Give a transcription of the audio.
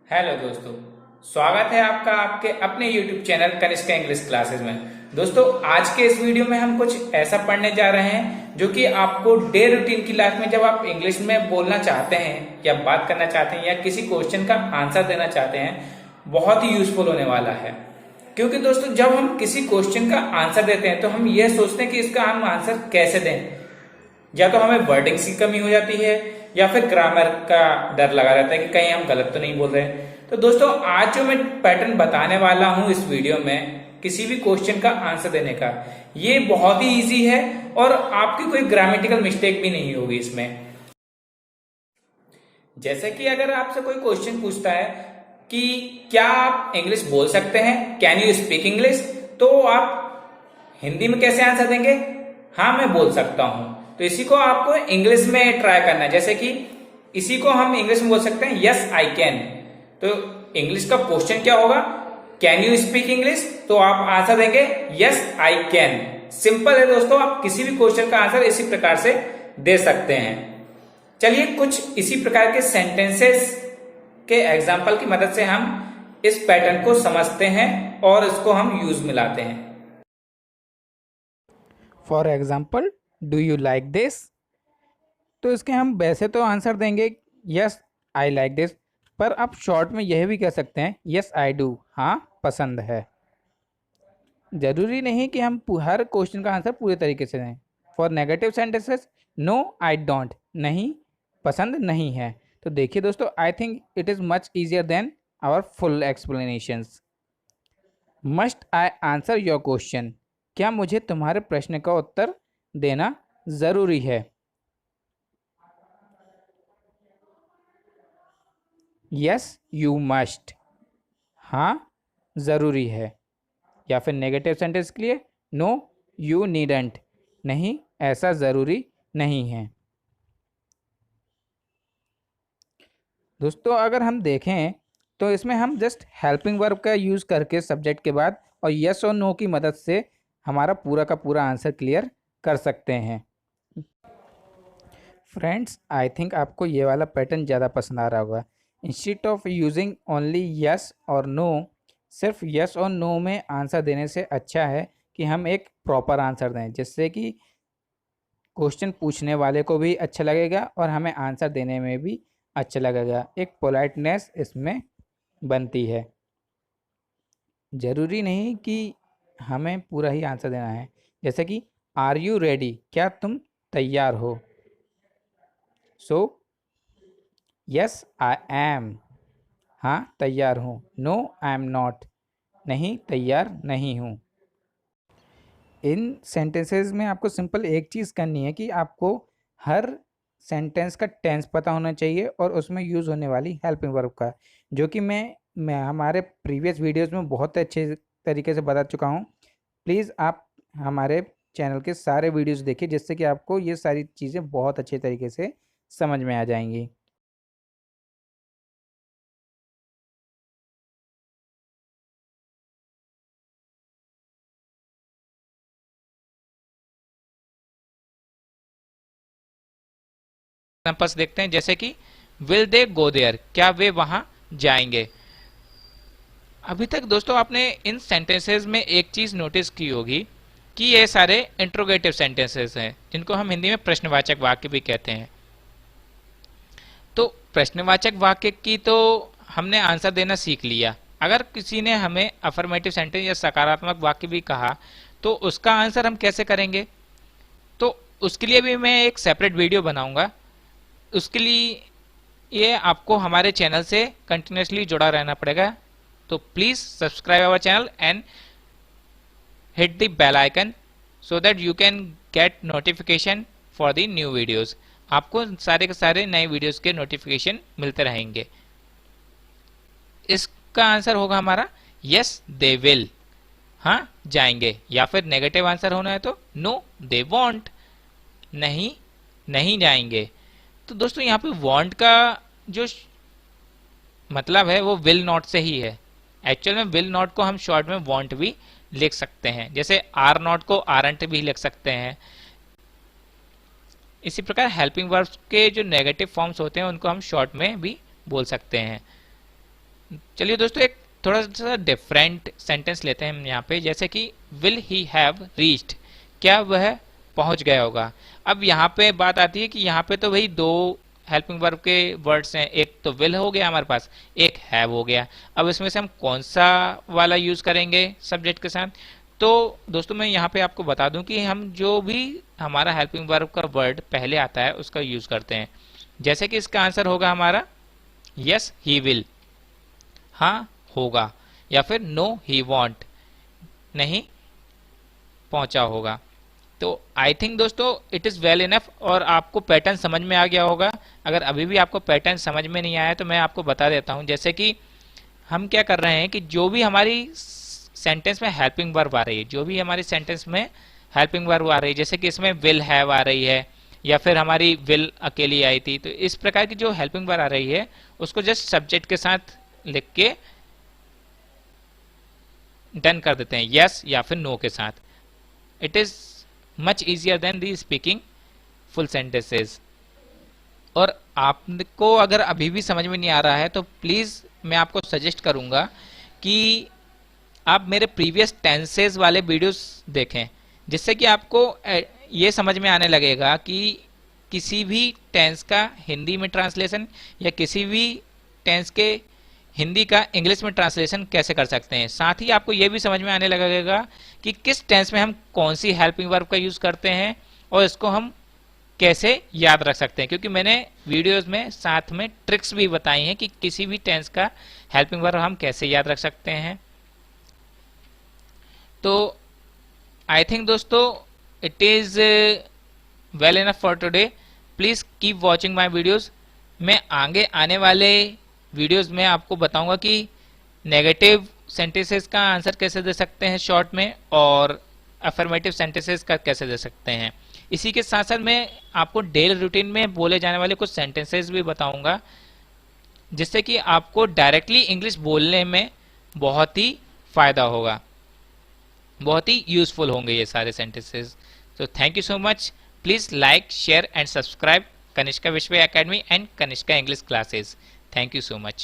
Hello दोस्तों, स्वागत है आपका आपके अपने YouTube channel Kanishk English classes में। दोस्तों, आज के इस वीडियो में हम कुछ ऐसा पढ़ने जा रहे हैं जो कि आपको डे रूटीन की लाइफ में जब आप इंग्लिश में बोलना चाहते हैं या बात करना चाहते हैं या किसी क्वेश्चन का आंसर देना चाहते हैं, बहुत ही यूजफुल होने वाला है। क्योंकि दोस्तों, जब हम किसी क्वेश्चन का आंसर देते हैं तो हम यह सोचते हैं कि इसका हम आंसर कैसे दें। या तो हमें वर्डिंग्स की कमी हो जाती है या फिर ग्रामर का डर लगा रहता है कि कहीं हम गलत तो नहीं बोल रहे हैं। तो दोस्तों, आज जो मैं पैटर्न बताने वाला हूं इस वीडियो में किसी भी क्वेश्चन का आंसर देने का, ये बहुत ही इजी है और आपकी कोई ग्रामेटिकल मिस्टेक भी नहीं होगी इसमें। जैसे कि अगर आपसे कोई क्वेश्चन पूछता है कि क्या आप इंग्लिश बोल सकते हैं, कैन यू स्पीक इंग्लिश, तो आप हिंदी में कैसे आंसर देंगे? हाँ, मैं बोल सकता हूं। तो इसी को आपको इंग्लिश में ट्राई करना है। जैसे कि इसी को हम इंग्लिश में बोल सकते हैं यस आई कैन। तो इंग्लिश का क्वेश्चन क्या होगा? Can you speak English? तो आप आंसर देंगे यस आई कैन। सिंपल है दोस्तों, आप किसी भी क्वेश्चन का आंसर इसी प्रकार से दे सकते हैं। चलिए कुछ इसी प्रकार के सेंटेंसेस के एग्जाम्पल की मदद से हम इस पैटर्न को समझते हैं और इसको हम यूज में लाते हैं। For example, do you like this? तो इसके हम वैसे तो आंसर देंगे यस आई लाइक दिस, पर आप शॉर्ट में यह भी कह सकते हैं यस आई डू, हाँ पसंद है। जरूरी नहीं कि हम हर क्वेश्चन का आंसर पूरे तरीके से दें। For negative sentences, no I don't, नहीं पसंद नहीं है। तो देखिए दोस्तों, I think it is much easier than our full explanations. Must I answer your question? क्या मुझे तुम्हारे प्रश्न का उत्तर देना ज़रूरी है? यस यू मस्ट, हाँ ज़रूरी है। या फिर नेगेटिव सेंटेंस के लिए नो यू नीडंट, नहीं ऐसा ज़रूरी नहीं है। दोस्तों, अगर हम देखें तो इसमें हम जस्ट हेल्पिंग वर्ब का यूज़ करके सब्जेक्ट के बाद और यस और नो की मदद से हमारा पूरा का पूरा आंसर क्लियर कर सकते हैं। फ्रेंड्स, आई थिंक आपको ये वाला पैटर्न ज़्यादा पसंद आ रहा होगा। Instead of using only yes और नो, सिर्फ यस और नो में आंसर देने से अच्छा है कि हम एक प्रॉपर आंसर दें, जिससे कि क्वेश्चन पूछने वाले को भी अच्छा लगेगा और हमें आंसर देने में भी अच्छा लगेगा। एक पोलाइटनेस इसमें बनती है। ज़रूरी नहीं कि हमें पूरा ही आंसर देना है। जैसे कि आर यू रेडी? क्या तुम तैयार हो? सो यस आई एम, हाँ तैयार हूँ। नो आई एम नॉट, नहीं तैयार नहीं हूँ। इन सेंटेंसेस में आपको सिंपल एक चीज़ करनी है कि आपको हर सेंटेंस का टेंस पता होना चाहिए और उसमें यूज़ होने वाली हेल्पिंग वर्ब का, जो कि मैं हमारे प्रीवियस वीडियोस में बहुत अच्छे तरीके से बता चुका हूँ। प्लीज़ आप हमारे चैनल के सारे वीडियोस देखिए, जिससे कि आपको ये सारी चीज़ें बहुत अच्छे तरीके से समझ में आ जाएंगी। एग्जाम्पल्स देखते हैं। जैसे कि विल दे गो देयर? क्या वे वहां जाएंगे? अभी तक दोस्तों आपने इन सेंटेंसेस में एक चीज नोटिस की होगी कि ये सारे इंट्रोगेटिव सेंटेंसेस हैं, जिनको हम हिंदी में प्रश्नवाचक वाक्य भी कहते हैं। तो प्रश्नवाचक वाक्य की तो हमने आंसर देना सीख लिया। अगर किसी ने हमें अफर्मेटिव सेंटेंस या सकारात्मक वाक्य भी कहा तो उसका आंसर हम कैसे करेंगे? तो उसके लिए भी मैं एक सेपरेट वीडियो बनाऊंगा। उसके लिए ये आपको हमारे चैनल से कंटिन्यूसली जुड़ा रहना पड़ेगा। तो please subscribe our channel and hit the bell icon so that you can get notification for the new videos. आपको सारे के सारे नए वीडियोस के नोटिफिकेशन मिलते रहेंगे। इसका आंसर होगा हमारा यस दे विल, हाँ जाएंगे। या फिर नेगेटिव आंसर होना है तो नो दे वॉन्ट, नहीं नहीं जाएंगे। तो दोस्तों यहाँ पे वांट का जो मतलब है वो विल नॉट से ही है। एक्चुअल में विल नॉट को हम शॉर्ट में वांट भी लिख सकते हैं, जैसे आर नॉट को आरंट भी लिख सकते हैं। इसी प्रकार हेल्पिंग वर्ब्स के जो नेगेटिव फॉर्म्स होते हैं उनको हम शॉर्ट में भी बोल सकते हैं। चलिए दोस्तों, एक थोड़ा सा डिफरेंट सेंटेंस लेते हैं हम यहाँ पे, जैसे कि विल ही हैव रीच्ड, क्या वह पहुंच गया होगा। अब यहाँ पे बात आती है कि यहाँ पे तो भाई दो हेल्पिंग वर्ब के वर्ड्स हैं, एक तो विल हो गया हमारे पास, एक हैव हो गया। अब इसमें से हम कौन सा वाला यूज करेंगे सब्जेक्ट के साथ? तो दोस्तों मैं यहाँ पे आपको बता दूं कि हम जो भी हमारा हेल्पिंग वर्ब का वर्ड पहले आता है उसका यूज करते हैं। जैसे कि इसका आंसर होगा हमारा यस ही विल, हाँ होगा, या फिर नो ही वॉन्ट, नहीं पहुंचा होगा। तो आई थिंक दोस्तों इट इज़ वेल इनफ, और आपको पैटर्न समझ में आ गया होगा। अगर अभी भी आपको पैटर्न समझ में नहीं आया तो मैं आपको बता देता हूं। जैसे कि हम क्या कर रहे हैं कि जो भी हमारी सेंटेंस में हेल्पिंग वर्ब आ रही है, जो भी हमारी सेंटेंस में हेल्पिंग वर्ब आ रही है, जैसे कि इसमें विल हैव आ रही है या फिर हमारी विल अकेली आई थी, तो इस प्रकार की जो हेल्पिंग वर्ब आ रही है उसको जस्ट सब्जेक्ट के साथ लिख के डन कर देते हैं यस या फिर नो के साथ। It is much easier than the speaking full sentences. और आपको अगर अभी भी समझ में नहीं आ रहा है तो प्लीज मैं आपको सजेस्ट करूंगा कि आप मेरे प्रीवियस टेंसेस वाले वीडियोस देखें, जिससे कि आपको ये समझ में आने लगेगा कि किसी भी टेंस का हिंदी में ट्रांसलेशन या किसी भी टेंस के हिंदी का इंग्लिश में ट्रांसलेशन कैसे कर सकते हैं। साथ ही आपको यह भी समझ में आने लगेगा कि किस टेंस में हम कौन सी हेल्पिंग वर्ब का यूज करते हैं और इसको हम कैसे याद रख सकते हैं, क्योंकि मैंने वीडियोस में साथ में ट्रिक्स भी बताई हैं कि किसी भी टेंस का हेल्पिंग वर्ब हम कैसे याद रख सकते हैं। तो आई थिंक दोस्तों it is well enough for today. Please keep watching my videos. मैं आगे आने वाले वीडियोस में आपको बताऊंगा कि नेगेटिव सेंटेंसेस का आंसर कैसे दे सकते हैं शॉर्ट में, और अफर्मेटिव सेंटेंसेस का कैसे दे सकते हैं। इसी के साथ साथ मैं आपको डेली रूटीन में बोले जाने वाले कुछ सेंटेंसेस भी बताऊंगा, जिससे कि आपको डायरेक्टली इंग्लिश बोलने में बहुत ही फायदा होगा, बहुत ही यूजफुल होंगे ये सारे सेंटेंसेस। तो thank you so much. Please like, share and subscribe Kanishka Vishwa academy and Kanishka English classes. Thank you so much.